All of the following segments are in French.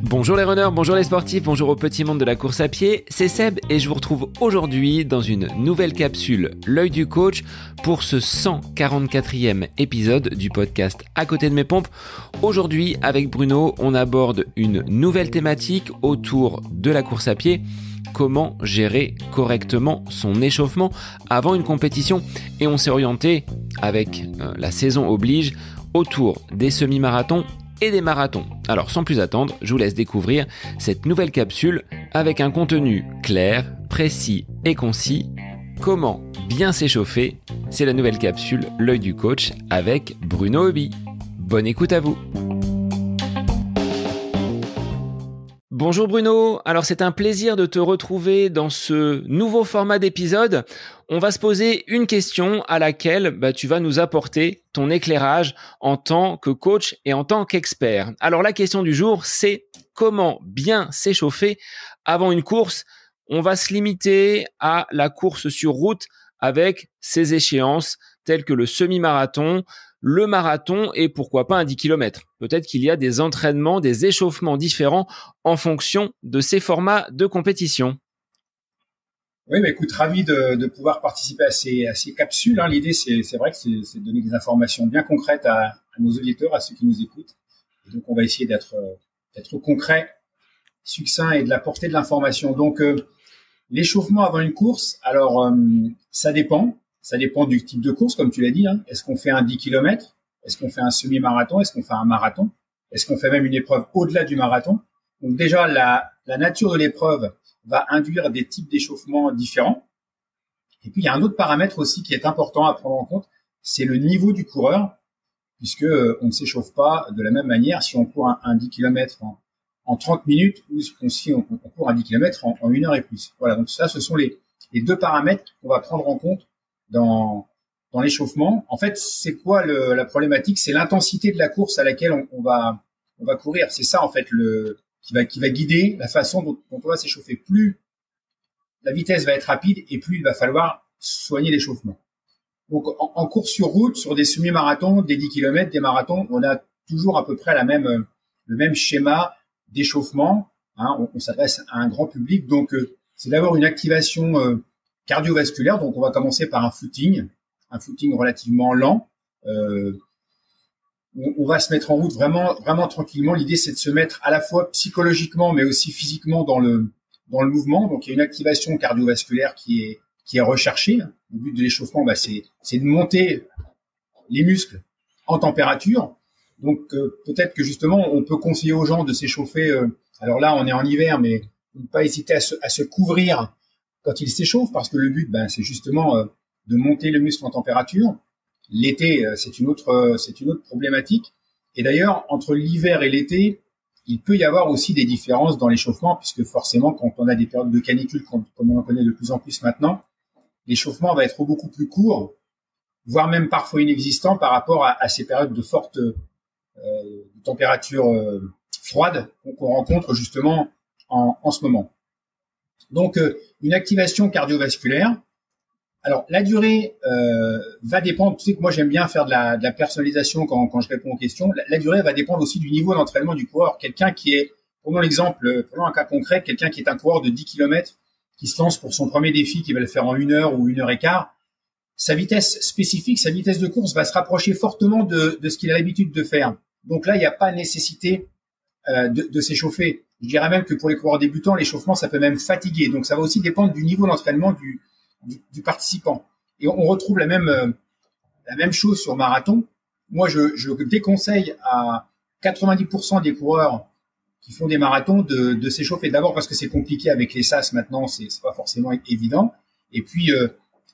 Bonjour les runners, bonjour les sportifs, bonjour au petit monde de la course à pied, c'est Seb et je vous retrouve aujourd'hui dans une nouvelle capsule L'œil du coach pour ce 144e épisode du podcast À côté de mes pompes. Aujourd'hui avec Bruno, on aborde une nouvelle thématique autour de la course à pied. Comment gérer correctement son échauffement avant une compétition, et on s'est orienté avec la saison oblige autour des semi-marathons et des marathons. Alors sans plus attendre, je vous laisse découvrir cette nouvelle capsule avec un contenu clair, précis et concis. Comment bien s'échauffer, c'est la nouvelle capsule L'œil du coach avec Bruno Hobby. Bonne écoute à vous. Bonjour Bruno, alors c'est un plaisir de te retrouver dans ce nouveau format d'épisode. On va se poser une question à laquelle tu vas nous apporter ton éclairage en tant que coach et en tant qu'expert. Alors la question du jour, c'est comment bien s'échauffer avant une course. On va se limiter à la course sur route avec ses échéances telles que le semi-marathon, le marathon et pourquoi pas un 10 km. Peut-être qu'il y a des entraînements, des échauffements différents en fonction de ces formats de compétition. Oui, écoute, ravi de pouvoir participer à ces capsules. L'idée, c'est vrai que c'est de donner des informations bien concrètes à nos auditeurs, à ceux qui nous écoutent. Et donc, on va essayer d'être concret, succinct et de la portée de l'information. Donc, l'échauffement avant une course, alors ça dépend. Ça dépend du type de course, comme tu l'as dit. Est-ce qu'on fait un 10 km? Est-ce qu'on fait un semi-marathon? Est-ce qu'on fait un marathon? Est-ce qu'on fait même une épreuve au-delà du marathon? Donc déjà, la nature de l'épreuve va induire des types d'échauffement différents. Et puis, il y a un autre paramètre aussi qui est important à prendre en compte, c'est le niveau du coureur, puisque on ne s'échauffe pas de la même manière si on court un 10 km en 30 minutes ou si on court un 10 km en 1 heure et plus. Voilà, donc ça, ce sont les deux paramètres qu'on va prendre en compte dans l'échauffement. En fait, c'est quoi la problématique? C'est l'intensité de la course à laquelle on va courir. C'est ça, en fait, qui va guider la façon dont on va s'échauffer. Plus la vitesse va être rapide et plus il va falloir soigner l'échauffement. Donc, en course sur route, sur des semi-marathons, des 10 km, des marathons, on a toujours à peu près le même schéma d'échauffement. On s'adresse à un grand public. Donc, c'est d'avoir une activation cardiovasculaire. Donc, on va commencer par un footing relativement lent. On va se mettre en route vraiment tranquillement. L'idée, c'est de se mettre à la fois psychologiquement, mais aussi physiquement dans le mouvement. Donc, il y a une activation cardiovasculaire qui est recherchée. Le but de l'échauffement, c'est de monter les muscles en température. Donc, peut-être que justement, on peut conseiller aux gens de s'échauffer. Alors là, on est en hiver, mais ne pas hésiter à se couvrir quand ils s'échauffent, parce que le but, c'est justement de monter le muscle en température. L'été, c'est une autre problématique. Et d'ailleurs, entre l'hiver et l'été, il peut y avoir aussi des différences dans l'échauffement, puisque forcément, quand on a des périodes de canicule, comme on en connaît de plus en plus maintenant, l'échauffement va être beaucoup plus court, voire même parfois inexistant par rapport à ces périodes de forte température froide qu'on rencontre justement en ce moment. Donc, une activation cardiovasculaire. Alors, la durée va dépendre. Tu sais que moi, j'aime bien faire de la personnalisation quand je réponds aux questions. La durée va dépendre aussi du niveau d'entraînement du coureur. Quelqu'un qui est, prenons un cas concret, quelqu'un qui est un coureur de 10 km, qui se lance pour son premier défi, qui va le faire en 1 heure ou 1 heure et quart, sa vitesse spécifique, sa vitesse de course va se rapprocher fortement de ce qu'il a l'habitude de faire. Donc là, il n'y a pas nécessité de s'échauffer. Je dirais même que pour les coureurs débutants, l'échauffement, ça peut même fatiguer. Donc, ça va aussi dépendre du niveau d'entraînement du participant. Et on retrouve la même chose sur marathon. Moi, je déconseille à 90% des coureurs qui font des marathons de s'échauffer. D'abord parce que c'est compliqué avec les sas maintenant, c'est pas forcément évident. Et puis,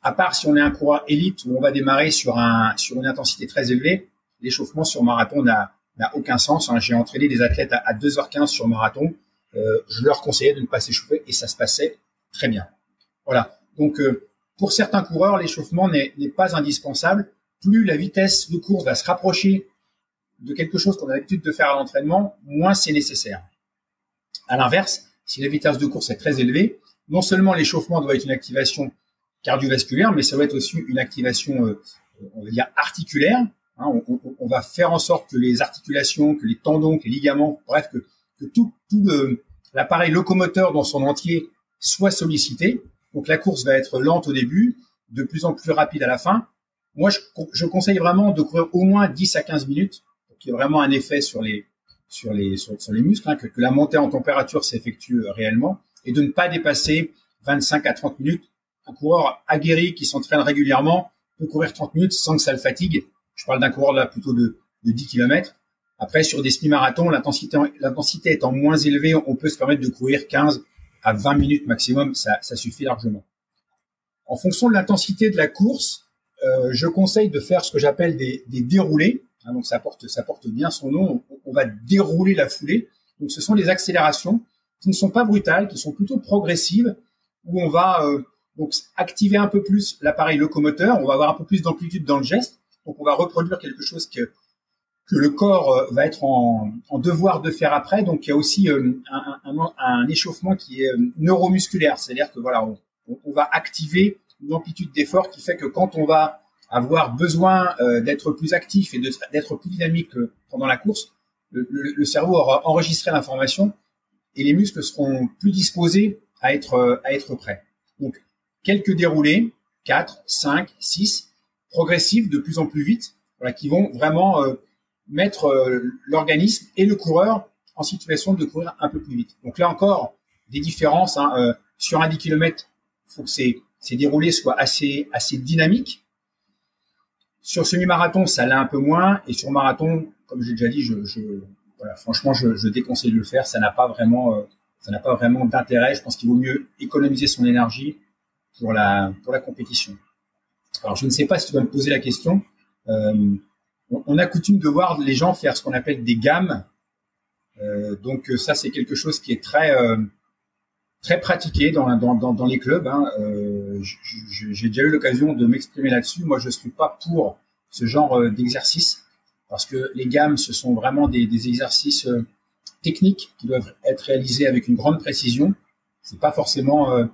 à part si on est un coureur élite où on va démarrer sur une intensité très élevée, l'échauffement sur marathon n'a aucun sens. J'ai entraîné des athlètes à 2h15 sur marathon. Je leur conseillais de ne pas s'échauffer et ça se passait très bien. Voilà. Donc, pour certains coureurs, l'échauffement n'est pas indispensable. Plus la vitesse de course va se rapprocher de quelque chose qu'on a l'habitude de faire à l'entraînement, moins c'est nécessaire. À l'inverse, si la vitesse de course est très élevée, non seulement l'échauffement doit être une activation cardiovasculaire, mais ça doit être aussi une activation, on va dire, articulaire. Hein, on va faire en sorte que les articulations, que les tendons, que les ligaments, bref, que tout l'appareil locomoteur dans son entier soit sollicité. Donc la course va être lente au début, de plus en plus rapide à la fin. Moi, je conseille vraiment de courir au moins 10 à 15 minutes pour qu'il y ait vraiment un effet sur les muscles, hein, que la montée en température s'effectue réellement, et de ne pas dépasser 25 à 30 minutes. Un coureur aguerri qui s'entraîne régulièrement peut courir 30 minutes sans que ça le fatigue. Je parle d'un coureur là plutôt de 10 km. Après, sur des semi-marathons, l'intensité étant moins élevée, on peut se permettre de courir 15 à 20 minutes maximum. Ça suffit largement. En fonction de l'intensité de la course, je conseille de faire ce que j'appelle des déroulés. Hein, donc ça porte bien son nom. On va dérouler la foulée. Donc ce sont des accélérations qui ne sont pas brutales, qui sont plutôt progressives, où on va donc activer un peu plus l'appareil locomoteur. On va avoir un peu plus d'amplitude dans le geste. Donc on va reproduire quelque chose que le corps va être en devoir de faire après. Donc il y a aussi un échauffement qui est neuromusculaire, c'est-à-dire que voilà, on va activer une amplitude d'effort qui fait que quand on va avoir besoin d'être plus actif et d'être plus dynamique pendant la course, le cerveau aura enregistré l'information et les muscles seront plus disposés à être prêts. Donc quelques déroulés, 4, 5, 6, progressifs de plus en plus vite, voilà, qui vont vraiment mettre l'organisme et le coureur en situation de courir un peu plus vite. Donc là encore, des différences. Hein, sur un 10 km, il faut que ces déroulés soient assez dynamiques. Sur semi-marathon, ça l'est un peu moins. Et sur marathon, comme j'ai déjà dit, voilà, franchement, je déconseille de le faire. Ça n'a pas vraiment d'intérêt. Je pense qu'il vaut mieux économiser son énergie pour la compétition. Alors, je ne sais pas si tu vas me poser la question. On a coutume de voir les gens faire ce qu'on appelle des gammes. Donc ça, c'est quelque chose qui est très pratiqué dans les clubs. Hein. J'ai déjà eu l'occasion de m'exprimer là-dessus. Moi, je suis pas pour ce genre d'exercice parce que les gammes, ce sont vraiment des exercices techniques qui doivent être réalisés avec une grande précision. C'est pas forcément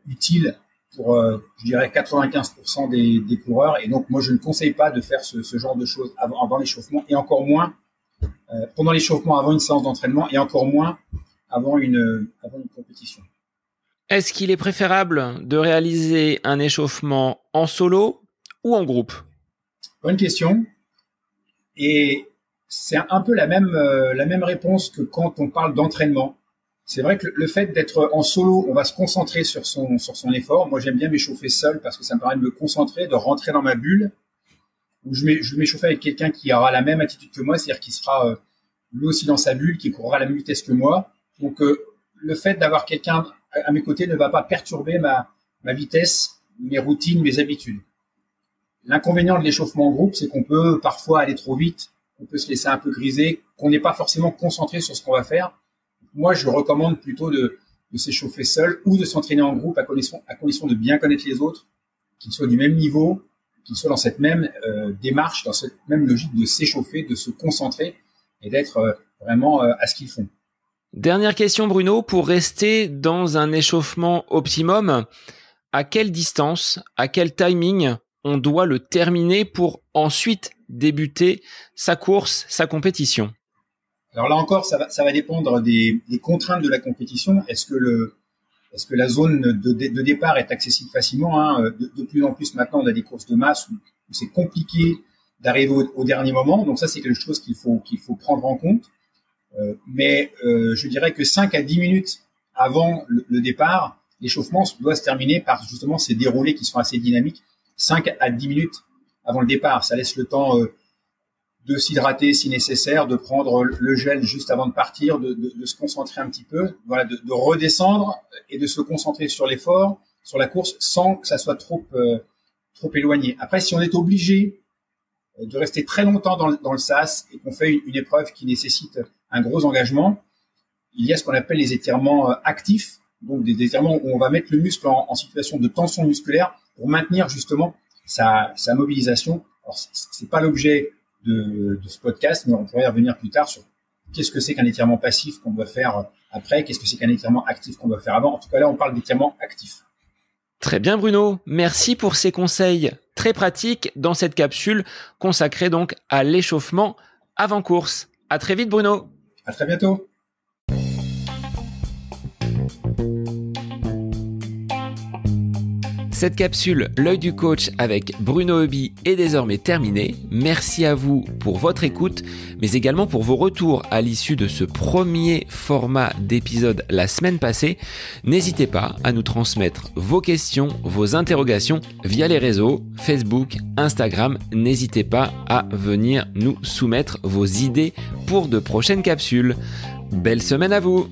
utile pour, je dirais, 95% des coureurs. Et donc, moi, je ne conseille pas de faire ce genre de choses avant l'échauffement et encore moins pendant l'échauffement, avant une séance d'entraînement et encore moins avant une compétition. Est-ce qu'il est préférable de réaliser un échauffement en solo ou en groupe? Bonne question. Et c'est un peu la même réponse que quand on parle d'entraînement. C'est vrai que le fait d'être en solo, on va se concentrer sur son effort. Moi, j'aime bien m'échauffer seul parce que ça me permet de me concentrer, de rentrer dans ma bulle. Où je vais m'échauffer avec quelqu'un qui aura la même attitude que moi, c'est-à-dire qui sera lui aussi dans sa bulle, qui courra à la même vitesse que moi. Donc, le fait d'avoir quelqu'un à mes côtés ne va pas perturber ma vitesse, mes routines, mes habitudes. L'inconvénient de l'échauffement en groupe, c'est qu'on peut parfois aller trop vite, on peut se laisser un peu griser, qu'on n'est pas forcément concentré sur ce qu'on va faire. Moi, je recommande plutôt de s'échauffer seul ou de s'entraîner en groupe à condition de bien connaître les autres, qu'ils soient du même niveau, qu'ils soient dans cette même démarche, dans cette même logique de s'échauffer, de se concentrer et d'être vraiment à ce qu'ils font. Dernière question, Bruno, pour rester dans un échauffement optimum, à quelle distance, à quel timing on doit le terminer pour ensuite débuter sa course, sa compétition? Alors là encore, ça va dépendre des contraintes de la compétition. Est-ce que la zone de départ est accessible facilement, hein? De plus en plus maintenant, on a des courses de masse où c'est compliqué d'arriver au dernier moment. Donc ça, c'est quelque chose qu'il faut prendre en compte. Mais je dirais que 5 à 10 minutes avant le départ, l'échauffement doit se terminer par justement ces déroulés qui sont assez dynamiques. 5 à 10 minutes avant le départ, ça laisse le temps de s'hydrater si nécessaire, de prendre le gel juste avant de partir, de se concentrer un petit peu, voilà, de redescendre et de se concentrer sur l'effort, sur la course, sans que ça soit trop éloigné. Après, si on est obligé de rester très longtemps dans le sas et qu'on fait une épreuve qui nécessite un gros engagement, il y a ce qu'on appelle les étirements actifs, donc des étirements où on va mettre le muscle en situation de tension musculaire pour maintenir justement sa mobilisation. Alors, c'est pas l'objet de ce podcast, mais on pourrait y revenir plus tard sur qu'est-ce que c'est qu'un étirement passif qu'on doit faire après, qu'est-ce que c'est qu'un étirement actif qu'on doit faire avant. En tout cas, là, on parle d'étirement actif. Très bien Bruno, merci pour ces conseils très pratiques dans cette capsule consacrée donc à l'échauffement avant course. À très vite Bruno. À très bientôt. Cette capsule L'œil du coach avec Bruno Heuby est désormais terminée. Merci à vous pour votre écoute, mais également pour vos retours à l'issue de ce premier format d'épisode la semaine passée. N'hésitez pas à nous transmettre vos questions, vos interrogations via les réseaux Facebook, Instagram. N'hésitez pas à venir nous soumettre vos idées pour de prochaines capsules. Belle semaine à vous!